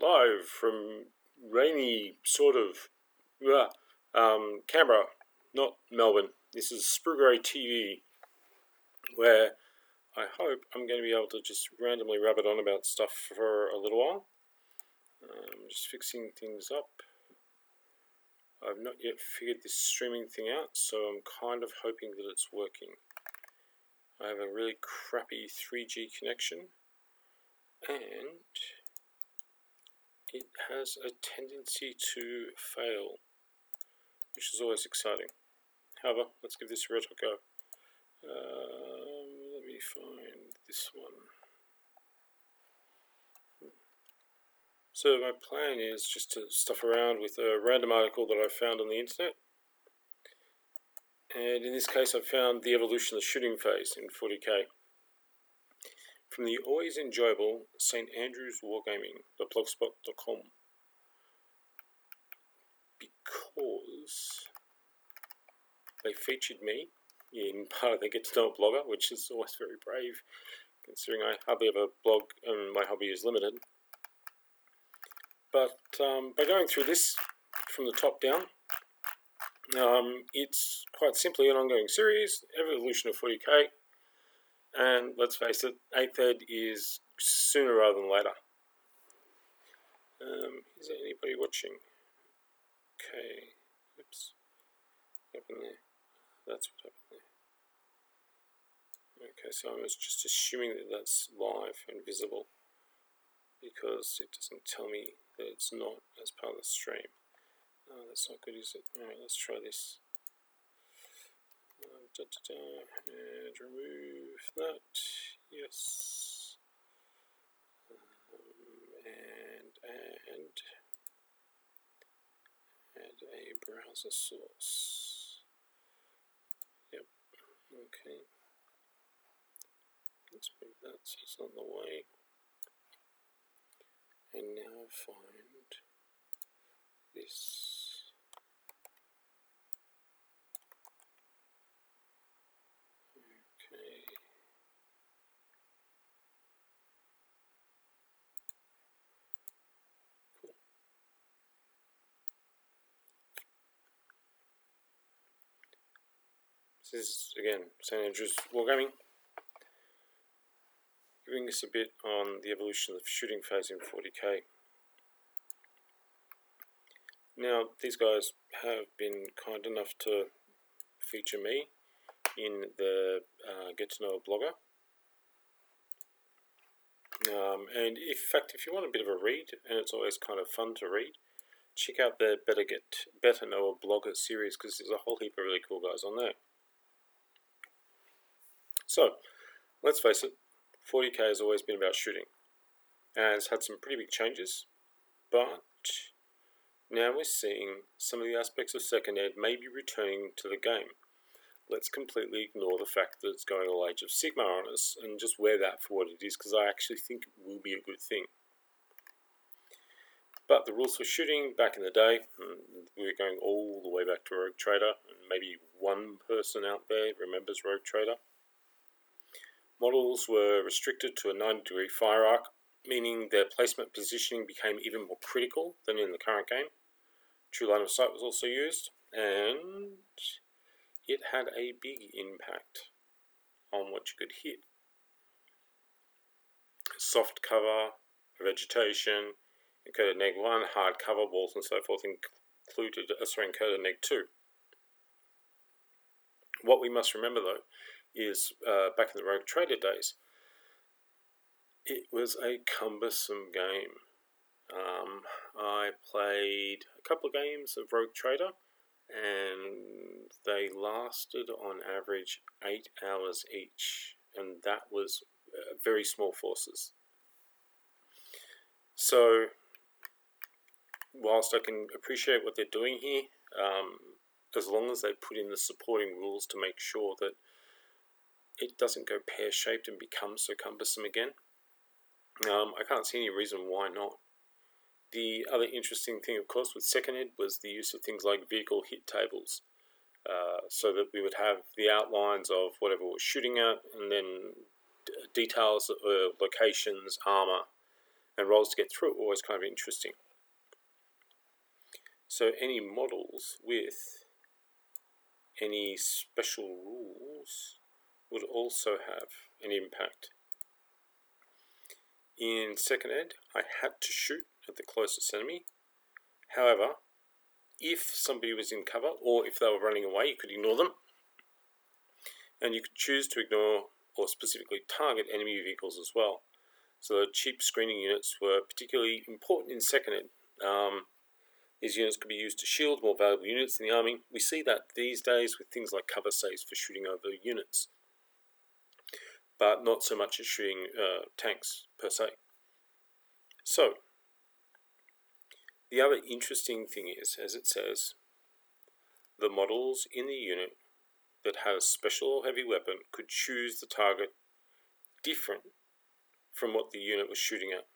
live from rainy sort of Canberra, not Melbourne. This is Sprue TV, where I hope I'm going to be able to just randomly rabbit on about stuff for a little while. Just fixing things up. I've not yet figured this streaming thing out, so I'm kind of hoping that it's working. I have a really crappy 3G connection, and it has a tendency to fail, which is always exciting. However, let's give this a retro go. Let me find this one. So my plan is just to stuff around with a random article that I found on the internet. And in this case, I found the evolution of the shooting phase in 40k. From the always enjoyable St. Andrew's Wargaming.blogspot.com. Because they featured me in part of their Get to Know a Blogger, which is always very brave, considering I hardly ever blog and my hobby is limited. But by going through this from the top down, it's quite simply an ongoing series, evolution of 40k, and let's face it, 8th ed is sooner rather than later. Is there anybody watching? Okay, oops, what happened there? That's what happened there. Okay, so I was just assuming that that's live and visible, because it doesn't tell me that it's not as part of the stream. That's not good, is it? Alright, let's try this. And remove that. Yes. And add a browser source. Yep. Okay. Let's move that so it's not in the way. And now find this. Okay. Cool. This is again St. Andrew's Wargaming, giving us a bit on the evolution of the shooting phase in 40k. Now, these guys have been kind enough to feature me in the Get to Know a Blogger. And in fact, if you want a bit of a read, and it's always kind of fun to read, check out the Better Know a Blogger series, because there's a whole heap of really cool guys on there. So, let's face it, 40k has always been about shooting, and it's had some pretty big changes, but now we're seeing some of the aspects of second ed maybe returning to the game. Let's completely ignore the fact that it's going all Age of Sigma on us and just wear that for what it is, because I actually think it will be a good thing. But the rules for shooting back in the day, we were going all the way back to Rogue Trader, and maybe one person out there remembers Rogue Trader. Models were restricted to a 90-degree fire arc, meaning their placement positioning became even more critical than in the current game. True line of sight was also used, and it had a big impact on what you could hit. Soft cover, vegetation, encoded neg1, hard cover walls and so forth encoded neg2. What we must remember though is back in the Rogue Trader days, it was a cumbersome game. I played a couple of games of Rogue Trader, and they lasted on average 8 hours each, and that was very small forces. So, whilst I can appreciate what they're doing here, as long as they put in the supporting rules to make sure that it doesn't go pear-shaped and become so cumbersome again, I can't see any reason why not. The other interesting thing, of course, with second ed was the use of things like vehicle hit tables, so that we would have the outlines of whatever we're shooting at, and then details, locations, armor, and rolls to get through, always kind of interesting. So any models with any special rules would also have an impact. In second ed, I had to shoot at the closest enemy. However, if somebody was in cover or if they were running away, you could ignore them. And you could choose to ignore or specifically target enemy vehicles as well. So the cheap screening units were particularly important in second ed. These units could be used to shield more valuable units in the army. We see that these days with things like cover saves for shooting over units, but not so much as shooting tanks per se. So, the other interesting thing is, as it says, the models in the unit that had a special or heavy weapon could choose the target different from what the unit was shooting at.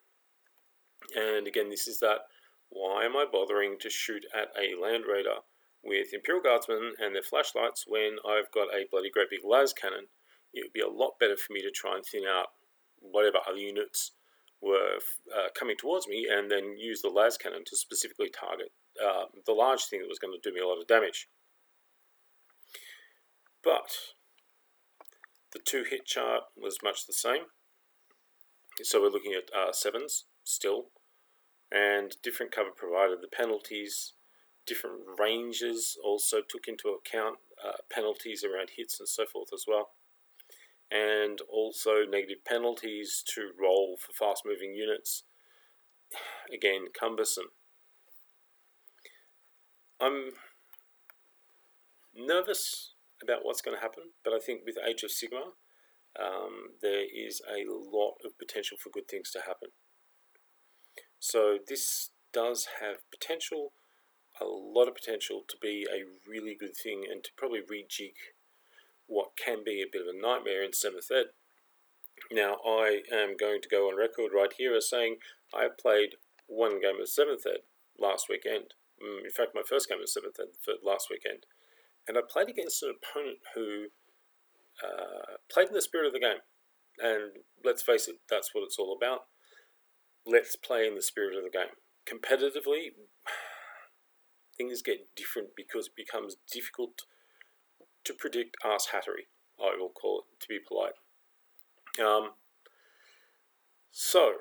And again, this is that, why am I bothering to shoot at a Land Raider with Imperial Guardsmen and their flashlights when I've got a bloody great big las cannon? It would be a lot better for me to try and thin out whatever other units were coming towards me, and then use the las cannon to specifically target the large thing that was going to do me a lot of damage. But the 2-hit chart was much the same. So we're looking at 7s still, and different cover provided the penalties. Different ranges also took into account penalties around hits and so forth as well. And also negative penalties to roll for fast-moving units. Again, cumbersome. I'm nervous about what's going to happen, but I think with Age of Sigmar, there is a lot of potential for good things to happen. So this does have potential, a lot of potential to be a really good thing and to probably rejig what can be a bit of a nightmare in 7th Ed. Now, I am going to go on record right here as saying I played one game of 7th Ed last weekend. In fact, my first game of 7th Ed for last weekend. And I played against an opponent who played in the spirit of the game. And let's face it, that's what it's all about. Let's play in the spirit of the game. Competitively, things get different because it becomes difficult to predict arse-hattery, I will call it, to be polite. So,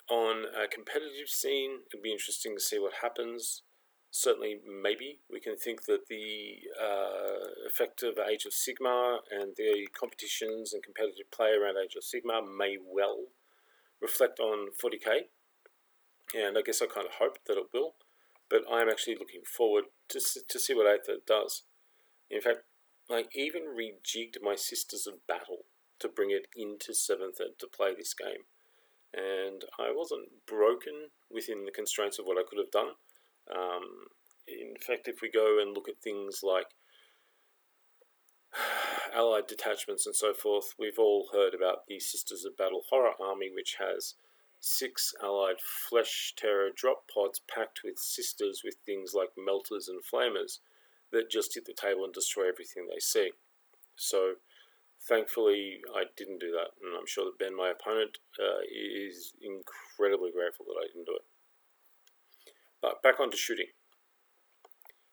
on a competitive scene, it'd be interesting to see what happens. Certainly, maybe we can think that the effect of Age of Sigmar and the competitions and competitive play around Age of Sigmar may well reflect on 40k, and I guess I kind of hope that it will, but I'm actually looking forward to see what 8th Ed does. In fact, I even rejigged my Sisters of Battle to bring it into 7th Ed to play this game, and I wasn't broken within the constraints of what I could have done. In fact, if we go and look at things like allied detachments and so forth, we've all heard about the Sisters of Battle Horror Army, which has 6 allied flesh terror drop pods packed with sisters with things like melters and flamers that just hit the table and destroy everything they see. So thankfully I didn't do that, and I'm sure that Ben, my opponent, is incredibly grateful that I didn't do it. But back onto shooting.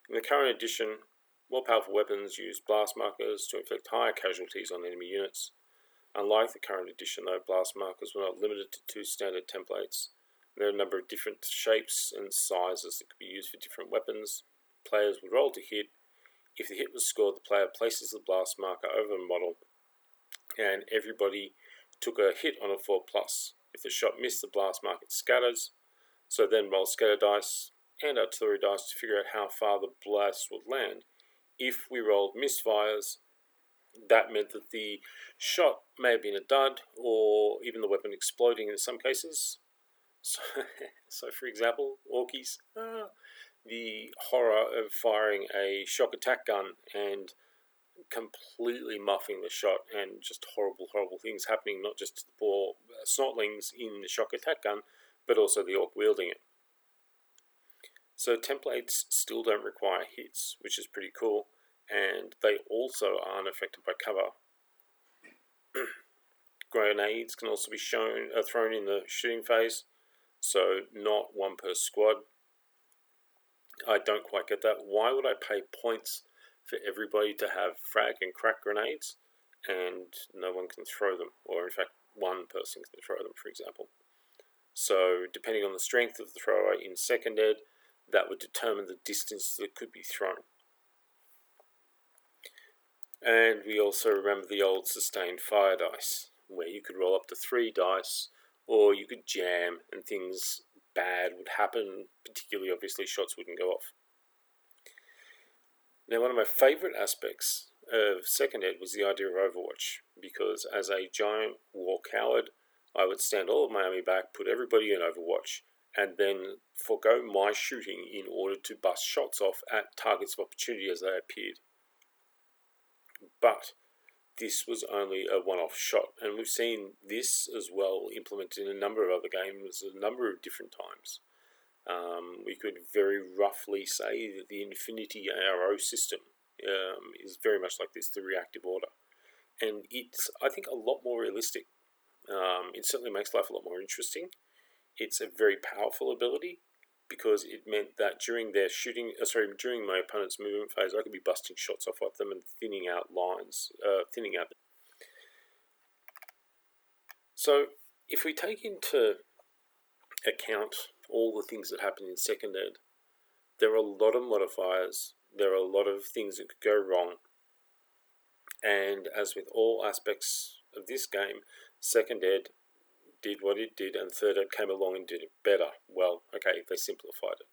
In the current edition, more powerful weapons use blast markers to inflict higher casualties on enemy units. Unlike the current edition, though, blast markers were not limited to 2 standard templates. There are a number of different shapes and sizes that could be used for different weapons. Players would roll to hit. If the hit was scored, the player places the blast marker over the model, and everybody took a hit on a 4+. If the shot missed, the blast marker scatters. So then roll scatter dice and artillery dice to figure out how far the blast would land. If we rolled misfires, that meant that the shot may have been a dud, or even the weapon exploding in some cases. So for example, Orkies, the horror of firing a shock attack gun and completely muffing the shot, and just horrible, horrible things happening, not just to the poor snotlings in the shock attack gun, but also the orc wielding it. So templates still don't require hits, which is pretty cool, and they also aren't affected by cover. grenades can also be thrown in the shooting phase, so not one per squad. I don't quite get that. Why would I pay points for everybody to have frag and crack grenades and no one can throw them, or in fact one person can throw them, for example? So depending on the strength of the thrower in second ed, that would determine the distance that could be thrown. And we also remember the old sustained fire dice, where you could roll up to 3 dice, or you could jam and things bad would happen, particularly obviously shots wouldn't go off. Now, one of my favourite aspects of second ed was the idea of Overwatch, because as a giant war coward, I would stand all of my army back, put everybody in Overwatch, and then forego my shooting in order to bust shots off at targets of opportunity as they appeared. But this was only a one-off shot, and we've seen this as well implemented in a number of other games at a number of different times. We could very roughly say that the Infinity ARO system is very much like this, the reactive order. And it's, I think, a lot more realistic. It certainly makes life a lot more interesting. It's a very powerful ability because it meant that during during my opponent's movement phase, I could be busting shots off at them and thinning out lines, So if we take into account all the things that happen in second ed, there are a lot of modifiers, there are a lot of things that could go wrong, and as with all aspects of this game, second ed did what it did and third ed came along and did it better. Well, okay, they simplified it.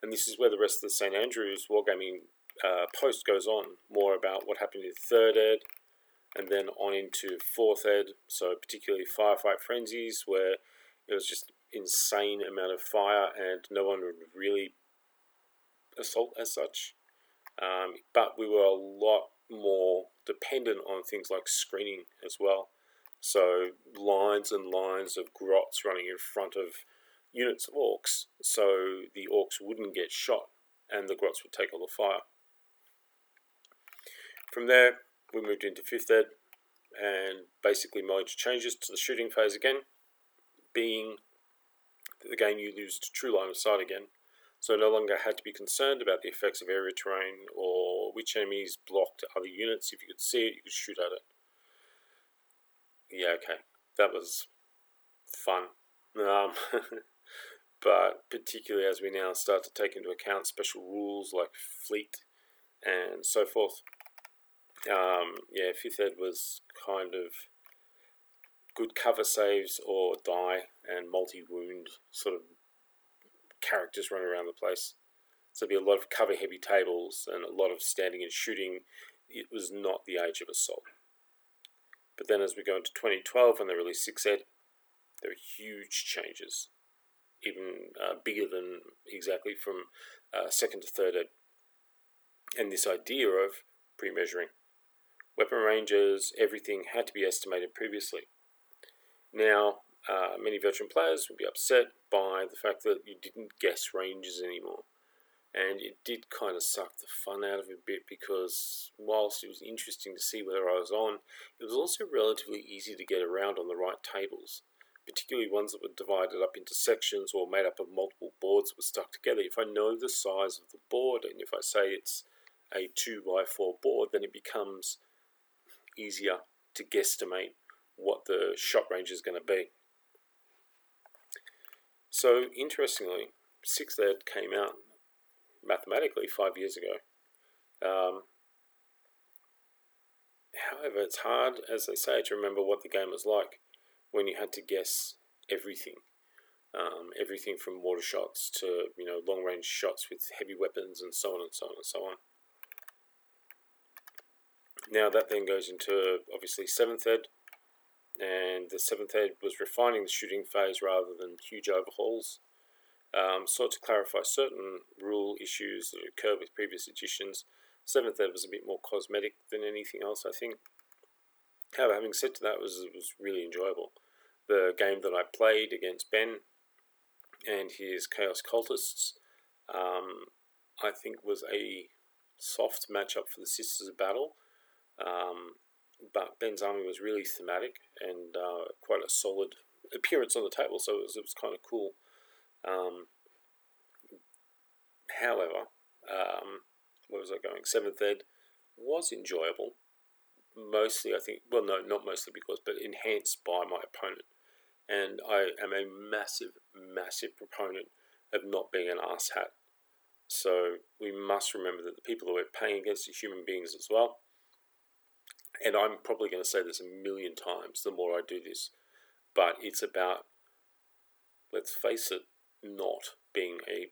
And this is where the rest of the St. Andrews Wargaming post goes on, more about what happened in third ed, and then on into fourth ed, so particularly Firefight Frenzies, where it was just insane amount of fire and no one would really assault as such. But we were a lot more dependent on things like screening as well. So lines and lines of grots running in front of units of orcs, so the orcs wouldn't get shot and the grots would take all the fire. From there, we moved into 5th ed and basically major changes to the shooting phase again, being the game you used true line of sight again, so no longer had to be concerned about the effects of area terrain or which enemies blocked other units. If you could see it, you could shoot at it. Yeah, okay, that was fun. But particularly as we now start to take into account special rules like fleet and so forth, 5th ed was kind of good cover saves or die and multi-wound sort of characters run around the place. So there'd be a lot of cover heavy tables and a lot of standing and shooting. It was not the age of assault. But then as we go into 2012 and they released 6th ed, there are huge changes, even bigger than exactly from 2nd to 3rd ed. And this idea of pre-measuring. Weapon ranges, everything had to be estimated previously. Now, many veteran players would be upset by the fact that you didn't guess ranges anymore. And it did kind of suck the fun out of it a bit, because whilst it was interesting to see whether I was on, it was also relatively easy to get around on the right tables, particularly ones that were divided up into sections or made up of multiple boards that were stuck together. If I know the size of the board, and if I say it's a 2x4 board, then it becomes easier to guesstimate what the shot range is going to be. So interestingly, 6th ed came out mathematically 5 years ago. However, it's hard, as they say, to remember what the game was like when you had to guess everything. Everything from mortar shots to long-range shots with heavy weapons and so on and so on and so on. Now that then goes into obviously 7th ed, and the 7th ed was refining the shooting phase rather than huge overhauls. Sought to clarify certain rule issues that occurred with previous editions. 7th ed was a bit more cosmetic than anything else, I think. However, having said to that, it was really enjoyable. The game that I played against Ben and his Chaos Cultists, I think was a soft matchup for the Sisters of Battle. but Ben's Army was really thematic and quite a solid appearance on the table, so it was kind of cool. However, where was I going? 7th Ed was enjoyable. Mostly, I think, well, no, not mostly because, but enhanced by my opponent. And I am a massive, massive proponent of not being an arsehat. So we must remember that the people that we're playing against are human beings as well. And I'm probably going to say this a million times the more I do this, but it's about, let's face it, not being a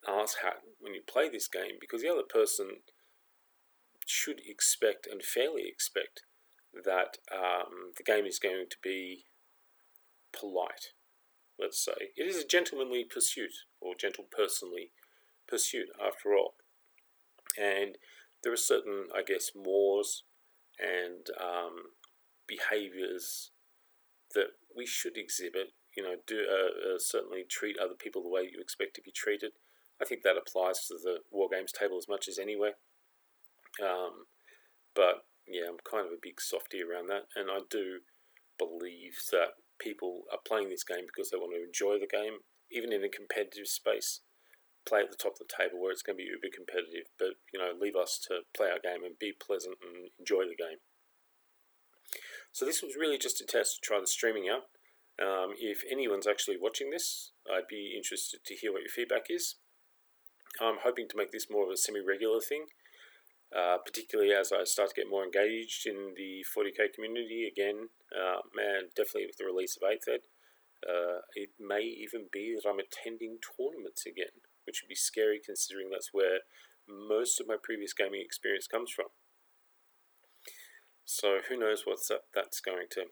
arsehat when you play this game, because the other person should expect and fairly expect that the game is going to be polite, let's say. It is a gentlemanly pursuit, or gentle personally pursuit after all. And there are certain, I guess, mores and behaviours that we should exhibit. Certainly treat other people the way you expect to be treated. I think that applies to the War Games table as much as anywhere. But yeah, I'm kind of a big softie around that, and I do believe that people are playing this game because they want to enjoy the game, even in a competitive space. Play at the top of the table where it's going to be uber competitive, but leave us to play our game and be pleasant and enjoy the game. So this was really just a test to try the streaming out. If anyone's actually watching this, I'd be interested to hear what your feedback is. I'm hoping to make this more of a semi-regular thing, particularly as I start to get more engaged in the 40k community again. Definitely with the release of 8th Ed. It may even be that I'm attending tournaments again, which would be scary considering that's where most of my previous gaming experience comes from. So who knows what that's going to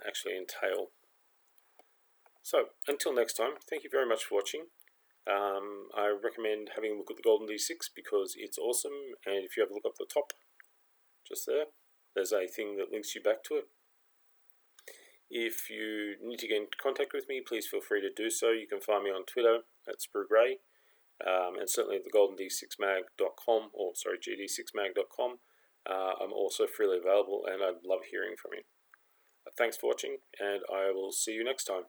actually entail. So until next time, thank you very much for watching. I recommend having a look at the Golden D6 because it's awesome, and if you have a look up the top, just there's a thing that links you back to it. If you need to get in contact with me, please feel free to do so. You can find me on Twitter at Sprue, and certainly at the GoldenD6Mag.com, or sorry, GD6Mag.com. I'm also freely available, and I'd love hearing from you. Thanks for watching, and I will see you next time.